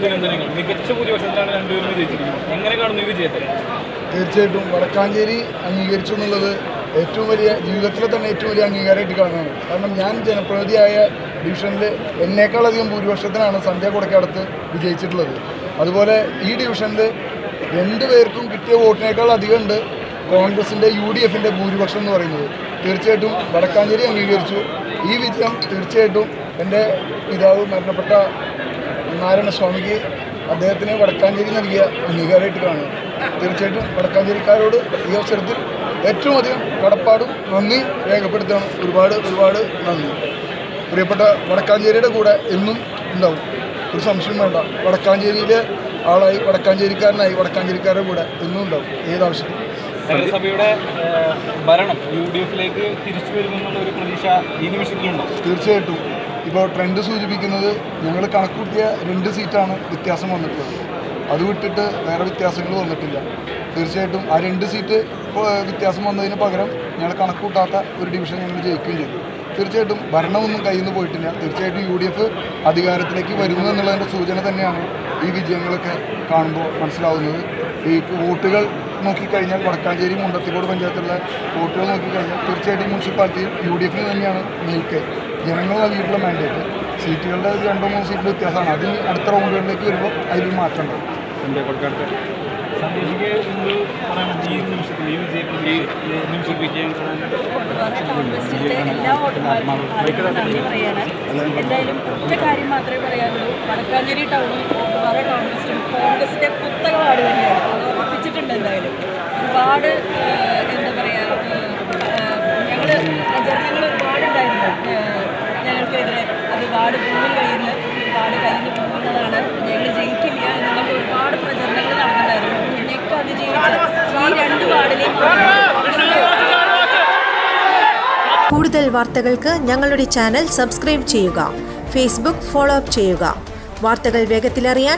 അഭിനന്ദനങ്ങൾ. മികച്ച ഭൂരിപക്ഷത്തിലാണ് രണ്ടുപേരും വിജയിച്ചിരിക്കുന്നത്. എങ്ങനെ കാണുന്നു ഈ വിജയത്തെ? തീർച്ചയായിട്ടും വടക്കാഞ്ചേരി അംഗീകരിച്ചു എന്നുള്ളത് ഏറ്റവും വലിയ ജീവിതത്തിലെ തന്നെ ഏറ്റവും വലിയ അംഗീകാരമായിട്ട് കാണുകയാണ്. കാരണം ഞാൻ ജനപ്രതിനിധിയായ ഡിവിഷനിൽ എന്നേക്കാളധികം ഭൂരിപക്ഷത്തിനാണ് സന്ധ്യ കൊടക്കാടത്ത് വിജയിച്ചിട്ടുള്ളത്. അതുപോലെ ഈ ഡിവിഷനിൽ രണ്ടുപേർക്കും കിട്ടിയ വോട്ടിനേക്കാൾ അധികം ഉണ്ട് കോൺഗ്രസിൻ്റെ UDFൻ്റെ ഭൂരിപക്ഷം എന്ന് പറയുന്നത്. തീർച്ചയായിട്ടും വടക്കാഞ്ചേരി അംഗീകരിച്ചു. ഈ വിജയം തീർച്ചയായിട്ടും എൻ്റെ പിതാവ് മരണപ്പെട്ട നാരായണസ്വാമിക്ക് അദ്ദേഹത്തിന് വടക്കാഞ്ചേരി നൽകിയ അംഗീകാരമായിട്ട് കാണുക. തീർച്ചയായിട്ടും വടക്കാഞ്ചേരിക്കാരോട് ഈ അവസരത്തിൽ ഏറ്റവും അധികം കടപ്പാടും നന്ദി രേഖപ്പെടുത്തണം. ഒരുപാട് നന്ദി. പ്രിയപ്പെട്ട വടക്കാഞ്ചേരിയുടെ കൂടെ എന്നും ഉണ്ടാവും, ഒരു സംശയം വേണ്ട. വടക്കാഞ്ചേരിയിലെ ആളായി, വടക്കാഞ്ചേരിക്കാരനായി, വടക്കാഞ്ചേരിക്കാരുടെ കൂടെ എന്നും ഉണ്ടാവും ഏതാവശ്യത്തിനും. നഗരസഭയുടെ ഭരണം UDFിലേക്ക് തിരിച്ചു വരുമെന്നുള്ള ഒരു പ്രതീക്ഷ ഈ നിമിഷത്തിലുണ്ടോ? തീർച്ചയായിട്ടും. ഇപ്പോൾ ട്രെൻഡ് സൂചിപ്പിക്കുന്നത് ഞങ്ങൾ കണക്കൂട്ടിയ 2 സീറ്റാണ് വ്യത്യാസം വന്നിട്ടുള്ളത്. അത് വിട്ടിട്ട് വേറെ വ്യത്യാസങ്ങൾ വന്നിട്ടില്ല. തീർച്ചയായിട്ടും ആ 2 സീറ്റ് വ്യത്യാസം വന്നതിന് പകരം ഞങ്ങൾ കണക്കൂട്ടാത്ത ഒരു ഡിവിഷൻ ഞങ്ങൾ ജയിക്കുകയും ചെയ്തു. തീർച്ചയായിട്ടും ഭരണമൊന്നും കയ്യിൽ നിന്ന് പോയിട്ടില്ല. തീർച്ചയായിട്ടും UDF അധികാരത്തിലേക്ക് വരുന്നു എന്നുള്ളതിൻ്റെ സൂചന തന്നെയാണ് ഈ വിജയങ്ങളൊക്കെ കാണുമ്പോൾ മനസ്സിലാവുന്നത്. ഈ വോട്ടുകൾ നോക്കിക്കഴിഞ്ഞാൽ വടക്കാഞ്ചേരി മുണ്ടത്തിക്കോട് പഞ്ചായത്തിലുള്ള വോട്ടുകൾ നോക്കിക്കഴിഞ്ഞാൽ തീർച്ചയായിട്ടും മുനിസിപ്പാലിറ്റിയിൽ UDFിന് തന്നെയാണ് മേൽക്കൈ. ജനങ്ങൾ നൽകിയിട്ടുള്ള മാൻഡേറ്റ്. സീറ്റുകളുടെ 2-3 സീറ്റിൽ വ്യത്യാസമാണ്. അത് അടുത്ത റൗണ്ടുകളിലേക്ക് വരുമ്പോൾ അതിൽ മാറ്റം ഉണ്ടാവും. എല്ലാ വോട്ടർമാർക്കും നന്ദി പറയാണ്. എന്തായാലും ഒറ്റ കാര്യം മാത്രമേ പറയാനുള്ളൂ. വടക്കാഞ്ചേരി ടൗണും ഓട്ടുപാറ ടൗണിസ്റ്റും കോൺഗ്രസിൻ്റെ കുത്തക വാർഡ് തന്നെയാണ്. അത് ഉറപ്പിച്ചിട്ടുണ്ട്. എന്തായാലും ഒരുപാട് എന്താ പറയുക, പ്രചരണങ്ങൾ ഒരുപാടുണ്ടായിരുന്നു ഞങ്ങൾക്കെതിരെ. അത് വാർഡ് ഭൂമിയിൽ കഴിയുന്ന വാർഡ് കഴിഞ്ഞ് പോകുന്നതാണ്, ഞങ്ങൾ ജയിക്കില്ല എന്നുള്ള ഒരുപാട് പ്രചരണങ്ങൾ നടന്നിട്ടുണ്ടായിരുന്നു. എന്നെയൊക്കെ അതിജീവിച്ച് ഈ 2 വാർഡിലെയും കൂടുതൽ വാർത്തകൾക്ക് ഞങ്ങളുടെ ചാനൽ സബ്സ്ക്രൈബ് ചെയ്യുക. ഫേസ്ബുക്ക് ഫോളോ അപ്പ് ചെയ്യുക. വാർത്തകൾ വേഗത്തിലറിയാൻ